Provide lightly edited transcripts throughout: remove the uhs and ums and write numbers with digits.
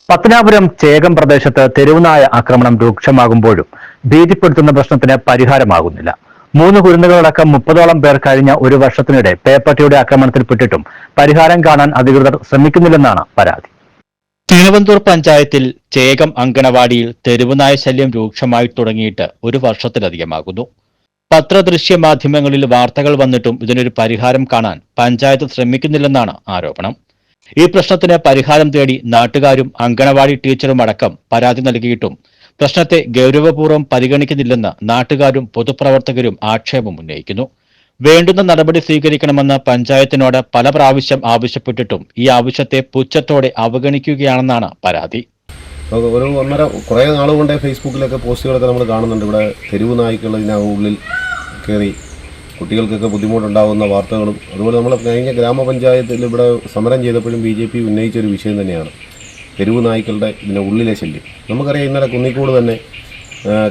പത്തനാപുരം ചേകം പ്രദേശത്ത് തെരുവുനായ ആക്രമണം രൂക്ഷമാകുമ്പോഴും ഭീതിപ്പെടുത്തുന്ന പ്രശ്നത്തിന് പരിഹാരമാകുന്നില്ല. 3 കുരുന്നുകളടക്കം 30ഓളം പേർ കഴിഞ്ഞ ഒരു വർഷത്തിനിടെ പേപ്പട്ടിയുടെ ആക്രമണത്തിൽപ്പെട്ടിട്ടും പരിഹാരം കാണാൻ അധികൃതർ ശ്രമിക്കുന്നില്ലെന്നാണ് പരാതി. തിരുവനന്തപുരം പഞ്ചായത്തിൽ ചേകം അങ്കണവാടിയിൽ തെരുവുനായ ശല്യം രൂക്ഷമായി തുടങ്ങിയിട്ട് ഒരു വർഷത്തിലധികമാകുന്നു. പത്രദൃശ്യ മാധ്യമങ്ങളിൽ വാർത്തകൾ വന്നിട്ടും ഇതിനൊരു പരിഹാരം കാണാൻ പഞ്ചായത്ത് ശ്രമിക്കുന്നില്ലെന്നാണ് ആരോപണം. ഈ പ്രശ്നത്തിന് പരിഹാരം തേടി നാട്ടുകാരും അങ്കണവാടി ടീച്ചറും അടക്കം പരാതി നൽകിയിട്ടും പ്രശ്നത്തെ ഗൗരവപൂർവ്വം പരിഗണിക്കുന്നില്ലെന്ന് നാട്ടുകാരും പൊതുപ്രവർത്തകരും ആക്ഷേപം ഉന്നയിക്കുന്നു. വേണ്ടുന്ന നടപടി സ്വീകരിക്കണമെന്ന് പഞ്ചായത്തിനോട് പല പ്രാവശ്യം ആവശ്യപ്പെട്ടിട്ടും ഈ ആവശ്യത്തെ പുച്ഛത്തോടെ അവഗണിക്കുകയാണെന്നാണ് പരാതി. കുറേ നാളുകൊണ്ട് ഫേസ്ബുക്കിലൊക്കെ പോസ്റ്റുകളൊക്കെ നമ്മൾ കാണുന്നുണ്ട്. ഇവിടെ തെരുവ് നായ്ക്കൾ ഇതിനുള്ളിൽ കയറി കുട്ടികൾക്കൊക്കെ ബുദ്ധിമുട്ടുണ്ടാകുന്ന വാർത്തകളും, അതുപോലെ നമ്മൾ കഴിഞ്ഞ ഗ്രാമപഞ്ചായത്തിൽ ഇവിടെ സമരം ചെയ്തപ്പോഴും BJP ഉന്നയിച്ചൊരു വിഷയം തന്നെയാണ് തെരുവ് നായ്ക്കളുടെ ഇതിൻ്റെ ഉള്ളിലെ ശല്യം. നമുക്കറിയാം, ഇന്നലെ കുന്നിക്കോട് തന്നെ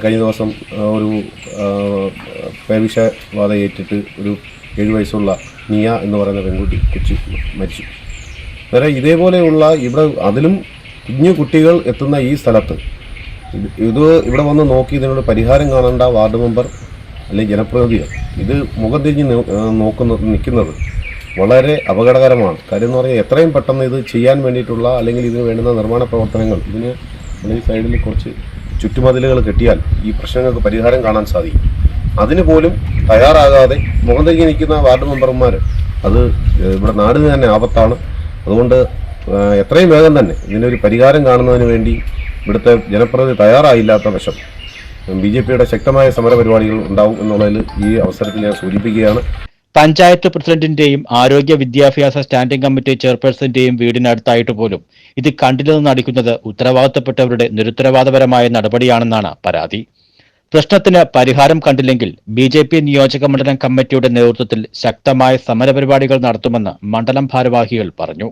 കഴിഞ്ഞ ദിവസം ഒരു പേവിഷബാധ ഏറ്റിട്ട് ഒരു 7 വയസ്സുള്ള നിയ എന്ന് പറയുന്ന പെൺകുട്ടി മരിച്ചു. വേറെ ഇതേപോലെയുള്ള ഇവിടെ അതിലും കുഞ്ഞു കുട്ടികൾ എത്തുന്ന ഈ സ്ഥലത്ത് ഇവിടെ വന്ന് നോക്കി ഇതിനോട് പരിഹാരം കാണേണ്ട വാർഡ് മെമ്പർ അല്ലെങ്കിൽ ജനപ്രതിനിധികൾ ഇത് മുഖം തിരിഞ്ഞ് നിൽക്കുന്നത് വളരെ അപകടകരമാണ്. കാര്യം എന്ന് പറഞ്ഞാൽ എത്രയും പെട്ടെന്ന് ഇത് ചെയ്യാൻ വേണ്ടിയിട്ടുള്ള അല്ലെങ്കിൽ ഇതിന് വേണ്ടുന്ന നിർമ്മാണ പ്രവർത്തനങ്ങൾ ഇതിന് ഈ സൈഡിൽ കുറച്ച് ചുറ്റുമതിലുകൾ കെട്ടിയാൽ ഈ പ്രശ്നങ്ങൾക്ക് പരിഹാരം കാണാൻ സാധിക്കും. അതിന് പോലും തയ്യാറാകാതെ മുഖം തിരിഞ്ഞ് നിൽക്കുന്ന വാർഡ് മെമ്പർമാർ അത് ഇവിടെ നാടിന് തന്നെ ആപത്താണ്. അതുകൊണ്ട് എത്രയും വേഗം തന്നെ ഇതിനൊരു പരിഹാരം കാണുന്നതിന് വേണ്ടി ഇവിടുത്തെ ജനപ്രതിനിധി തയ്യാറായില്ലാത്ത വശം BJPയുടെ ശക്തമായ സമരപരിപാടികൾ ഉണ്ടാവും എന്നുള്ളതിൽ ഈ അവസരത്തിൽ ഞാൻ സൂചിപ്പിക്കുകയാണ്. പഞ്ചായത്ത് പ്രസിഡന്റിന്റെയും ആരോഗ്യ വിദ്യാഭ്യാസ സ്റ്റാൻഡിംഗ് കമ്മിറ്റി ചെയർപേഴ്സന്റെയും വീടിനടുത്തായിട്ട് പോലും ഇത് കണ്ടില്ലെന്ന് നടിക്കുന്നത് ഉത്തരവാദിത്തപ്പെട്ടവരുടെ നിരുത്തരവാദപരമായ നടപടിയാണെന്നാണ് പരാതി. പ്രശ്നത്തിന് പരിഹാരം കണ്ടില്ലെങ്കിൽ BJP നിയോജക മണ്ഡലം കമ്മിറ്റിയുടെ നേതൃത്വത്തിൽ ശക്തമായ സമരപരിപാടികൾ നടത്തുമെന്ന് മണ്ഡലം ഭാരവാഹികൾ പറഞ്ഞു.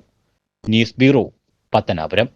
News bureau, Pathanapuram.